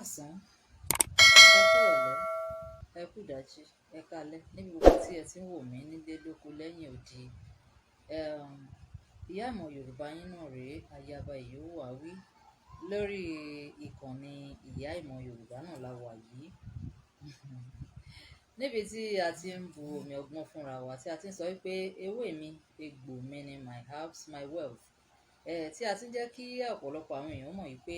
káàsán, ẹ kú ìrọ̀lẹ́, ẹ kú ìdájí, ẹ káalẹ́ níbi gbogbo tí ẹ ti ń wò mí nílé lóko lẹ́yìn odi. Ìyá ìmọ̀ Yorùbá yín náà rèé, ayaba ìyówó àwí lórí ìkànnì ìyá ìmọ̀ Yorùbá náà la wà yìí. Níbi tí a ti ń bu omi ọgbọ́n fúnra wa, tí a ti ń sọ wípé ewé mi, egbò mi ni my herbs, my wealth. Tí a ti ń jẹ́ kí ọ̀pọ̀lọpọ̀ àwọn èèyàn mọ̀ wípé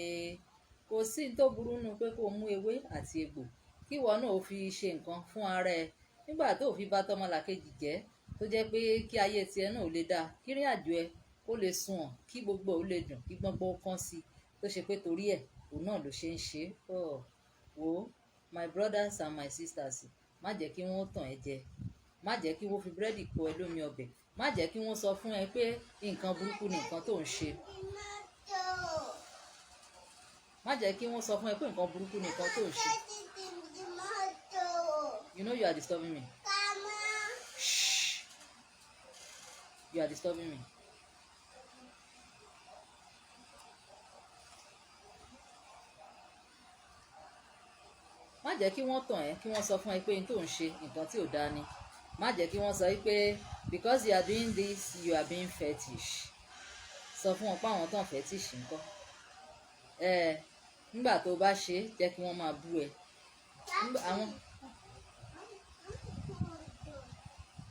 kò sí ní tó burú nù pé kó mú ewé àti egbò kí ìwọ náà ó fi ṣe nǹkan fún ara ẹ nígbà tó fi bá tọmọlàkejì jẹ́, tó jẹ́ pé kí ayé tiẹ̀ náà ó lè dáa, kí ìrìn àjò ẹ kó lè sunwọ̀n, kí gbogbo ó lè dùn, kí gbọ́ngbọ́n ó kán sí, tó ṣe pé torí ẹ̀ òun náà ló ṣe ń ṣe. Wo my brothers and my sisters, má jẹ́ kí wọ́n tàn ẹ́ jẹ, má jẹ́ kí wọ́n fi búrẹ́dì kó ẹ lómi ọbẹ̀, má jẹ́ kí wọ́n sọ fún ẹ pé nǹkan burúkú ni nǹkan tó ń ṣe. Má jẹ́ kí wọ́n sọ fún ẹ pé nǹkan burúkú ni nǹkan tó ń ṣe. You know you are disturbing me. Shh. You are disturbing me. Má jẹ́ kí wọ́n tàn ẹ́, kí wọ́n sọ fún ẹ pé n tó ń ṣe nǹkan tí ò dáa ni. Má jẹ́ kí wọ́n sọ wípé because you are doing this you are being fetish. Sọ fún wọn pé àwọn tán fetish ńkọ́. Nígbà tó bá ṣe jẹ́ kí wọ́n máa bú ẹ.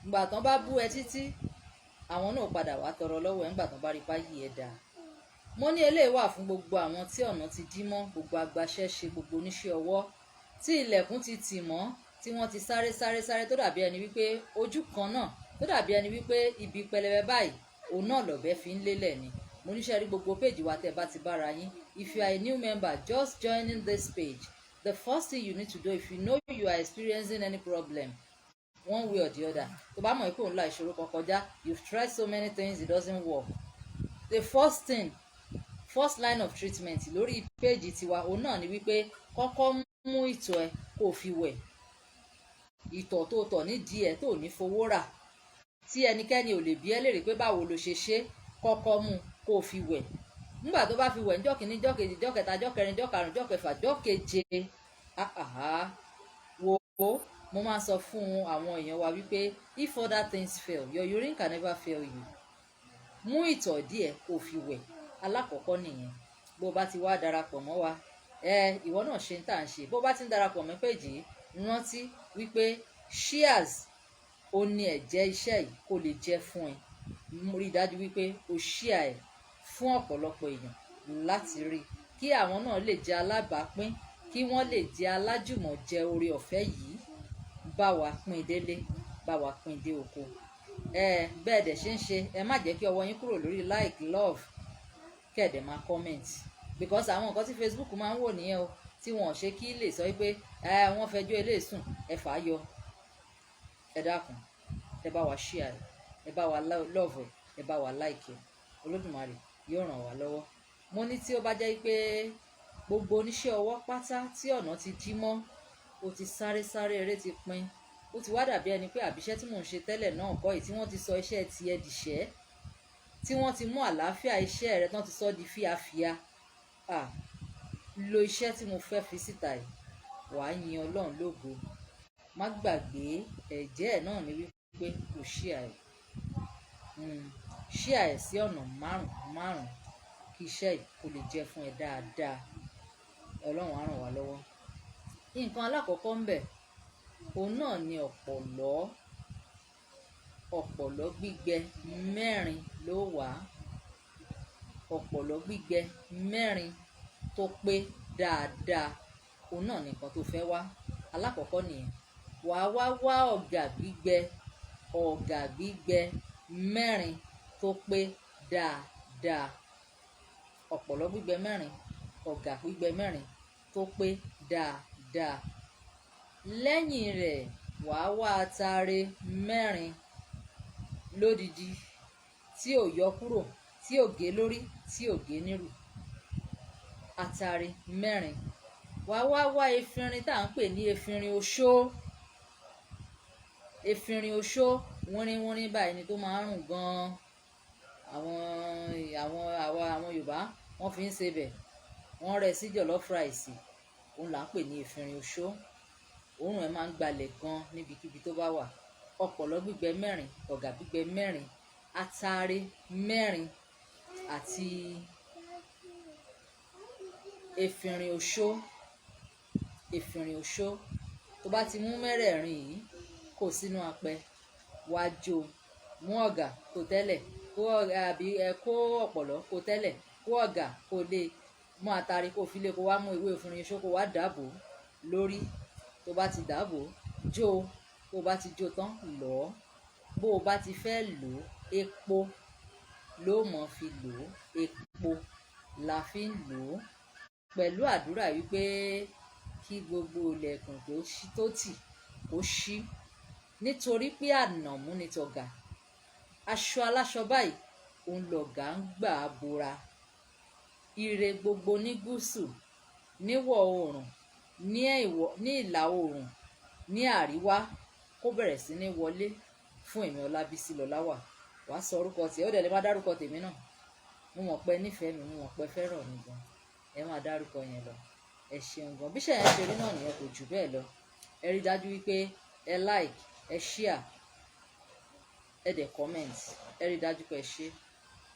Nígbà tán bá bú ẹ títí, àwọn náà padà wá tọrọ lọ́wọ́ ẹ nígbà tán bá rí páyì ẹ dáa. Mo ní eléyìí wà fún gbogbo àwọn tí ọ̀nà ti dí mọ́, gbogbo agbaṣẹ́ṣe, gbogbo oníṣẹ́ ọwọ́ tí ilẹ̀kùn ti tì mọ́, tí wọ́n ti sáré tó dàbí ẹni wípé ojú kan náà, tó dàbí ẹni wípé ibi pẹlẹbẹ báyìí òun náà lọ̀bẹ fi ń lélẹ̀ ni. Mo níṣẹ́ rí gbogbo péjì wa tẹ́ bá ti bára yín. If you are a new member just joining this page, the first thing you need to do, if you know you are experiencing any problem one way or the other, tó bá mọ̀ pé òun la ìṣòro kan kọjá, you've tried so many things, it doesn't work. The first line of treatment lórí péjì tiwa òun náà ni wípé kọ́kọ́ mú ìtọ̀ ẹ kó fi wẹ̀. Ìtọ̀ tó tọ̀ nídìí ẹ tó ní fowó rà, tí ẹnikẹ́ni ò lè bi ẹ́ léèrè pé báwo lo ṣe ṣe, kọ́kọ́ mú kó fi wẹ̀. Nígbà tó bá fi wẹ̀ níjọ́ kìíní, jọ́ kejì, jọ́ kẹta, jọ́ kẹrin, jọ́ karùn-ún, jọ́ kẹfà, jọ́ keje, wo mo máa sọ fún àwọn èèyàn wa wípé if other things fail, your urine can never fail you. Mú ìtọ̀ díẹ̀ kó fi wẹ̀. Alákọ̀ọ́kọ́ nìyẹn. Bó bá ti wá darapọ̀ mọ́ wa, ìwọ náà ṣe ń tà ń ṣe. Bó bá ti ń darapọ̀ mọ́ péjì, rántí wípé shares ó ní ẹ̀jẹ̀ iṣẹ́ yìí kó lè jẹ́ fún ẹ. Mo rí dájú wípé o share ẹ̀ fún ọ̀pọ̀lọpọ̀ èèyàn láti rí, kí àwọn náà lè jẹ́ alábàápín, kí wọ́n lè jẹ́ alájùmọ̀jẹ oore ọ̀fẹ́ yìí. Bá wa pín délé, bá wa pín dé oko. Bẹ́ẹ̀ dẹ̀ ṣe ń ṣe, ẹ má jẹ́ kí ọwọ́ yín kúrò lórí like, love, kẹ̀dẹ̀ máa comment, because àwọn nǹkan tí Facebook máa ń wò nìyẹn o, tí wọ́n ṣe kí lè sọ wípé wọ́n fẹjọ́ ilé sùn, ẹ fà á yọ. Ẹ dákun, ẹ bá wa share ẹ bá wa love ẹ bá wa like ẹ. Olódùmarè yóò ràn wá lọ́wọ́. Mo ní tí ó bá jẹ́ pé gbogbo oníṣẹ́ ọwọ́ pátá tí ọ̀nà ti dí mọ́, ó ti sáré eré ti pin, ó ti wá dàbí ẹni pé àbíṣẹ́ tí mò ń ṣe tẹ́lẹ̀ náà kọ́ yìí, tí wọ́n ti sọ iṣẹ́ ti ẹ dìṣẹ́, tí wọ́n ti mú àlàáfíà iṣẹ́ rẹ tán ti sọ di fíafíà. Lo iṣẹ́ tí mo fẹ́ fi síta yìí, wàá yin Ọlọ́run lógo. Má gbàgbé ẹ̀jẹ̀ ẹ̀ náà ni wípé kò share ẹ̀ sí ọ̀nà márùn-ún kí iṣẹ́ yìí kó lè jẹ́ fún ẹ dáadáa. Ọlọ́run á ràn wá lọ́wọ́. Nǹkan alákọ̀ọ́kọ́ ń bẹ, òun náà ni ọ̀pọ̀lọ́ gbígbẹ 4 ló wà. Ọ̀pọ̀lọ́ gbígbẹ 4 tó pé dáadáa, òun náà ni nǹkan tó fẹ́ wá. Alákọ̀ọ́kọ́ nìyẹn. Wàá wá ọ̀gà gbígbẹ 4 tó pé dáadáa. Ọ̀pọ̀lọ́ gbígbẹ 4, ọ̀gà gbígbẹ 4 tó pé dáadáa. Lẹ́yìn rẹ̀, wàá wá atare 4 lódidi, tí ò yọ kúrò, tí ò gé lórí, tí ò gé nírù. Atare 4. Wàá wá efinrin tá à ń pè ní efinrin oṣó. Efinrin oṣó wínrín báyìí ni tó máa ń rùn gan-an. Àwọn Yorùbá wọ́n fi ń sebẹ̀, wọ́n rẹ̀ sí jollof rice. òun là ń pè ní efinrin oṣó. Òórùn ẹ̀ máa ń gbalẹ̀ gan níbikíbi tó bá wà. Ọ̀pọ̀lọ́ gbígbẹ 4, ọ̀gà gbígbẹ 4, ataare 4 àti efinrin oṣó. Efinrin oṣó tó bá ti mú mẹ́rẹ̀ẹ̀rin yìí kó sínú apẹ, wá jó. Mú ọ̀gà kó tẹ́lẹ̀, kó ọ̀pọ̀lọ́ kó tẹ́lẹ̀, kó ọ̀gà kó lé, mú ataare kó fi lé, kó wá mú ewé efinrin oṣó kó wá dàbò lórí. Tó bá ti dàbò, jó. Tó bá ti jó tán, lọ̀. Bó o bá ti fẹ́ lò, epo ló mọ̀ fi lò. Epo la fi ń lò pẹ̀lú àdúrà wípé kí gbogbo ilẹ̀kùn tó tì kó ṣí, nítorí pé ànàmú ni tọ̀gà. Aṣọ aláṣọ báyìí òun lọ̀gà ń gbà bora. Ire gbogbo ní gúúsù, níwọ̀ oòrùn, ní ìlà oòrùn, ní àríwá kó bẹ̀rẹ̀ sí ní wọlé fún èmi Ọlábísí Lọláwà. Wàá sọ orúkọ tiẹ̀, ó dẹ̀ lè má dárúkọ tèmi náà. Mo mọ̀ pé nífẹ̀ẹ́ mi, mo mọ̀ pé fẹ́ràn mi gan. Ẹ máa dárúkọ yẹn lọ. Ẹ ṣeun gan. Bí iṣẹ́ yẹn ṣe rí náà nìyẹn, kò jù bẹ́ẹ̀ lọ. Ẹ rí dájú wípé ẹ like, ẹ share, ẹ dẹ̀ comment. Ẹ rí dájú pé ẹ ṣe.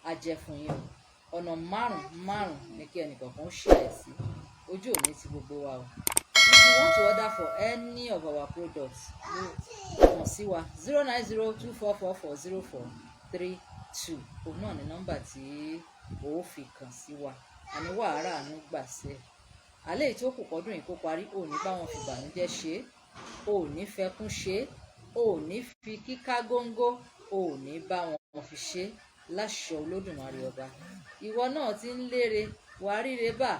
A jẹ fún yín o. Ọ̀nà 5 ni kí ẹnìkọ̀ọ̀kan ó share ẹ̀ sí. Ojú òní ti gbogbo wa o. If you want to order for any of our products, kàn sí wa 09024440432. Òun náà ni nọ́mbà tí o fi kàn sí wa. Àní wàhálà àánú gbàṣẹ. Àlẹ́ tí ó kù kọ́dún yìí kó parí, ò ní bá wọn fi ìbànújẹ́ ṣe, ò ní fẹkún ṣe, ò ní fi kíká góńgó, ò ní bá wọn fi ṣe láṣẹ Olódùmarè ọba. Ìwọ náà ti ń lére, wà á ríre bá.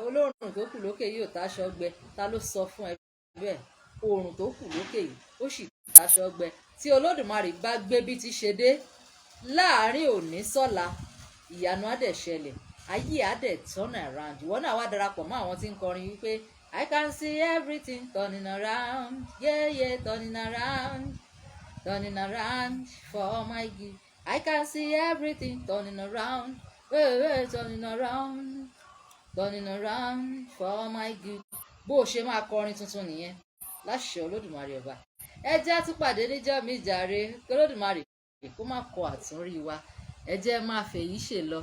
Olóòrùn tó kù lókè yìí ò táṣọ gbẹ. Ta ló sọ fún ẹ bẹ́ẹ̀? Oòrùn tó kù lókè yìí ó sì táṣọ gbẹ. Tí Olódùmarè bá gbé bí ti ṣe dé láàárín òní sọ́la, ìyanu á dẹ̀ ṣẹlẹ̀, ayé á dẹ̀ turn around. Ìwọ náà wá darapọ̀ mọ́ àwọn tí ń kọrin wípé I can see everything turning around, yeah, yeah, turning around for my good. I can see everything turning around, turning around for my good. Bó o ṣe máa kọrin tuntun nìyẹn láṣẹ Olódùmarè ọba. Ẹ jẹ́ á tún pàdé níjọ́ mi jàre, kí Olódùmarè kó má kọ àtúnrí wa. Ẹ jẹ́ máa fèyí ṣe lọ.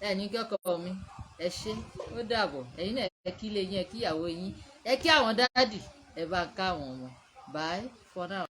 Ẹ̀yin kẹ́kọ̀ọ́ mi, ẹ ṣé, ó dàbọ̀. Ẹ̀yin náà ẹ kí ilé yín, ẹ kí ìyàwó yín, ẹ kí àwọn dádì, ẹ bá ká àwọn ọmọ. Bye for now.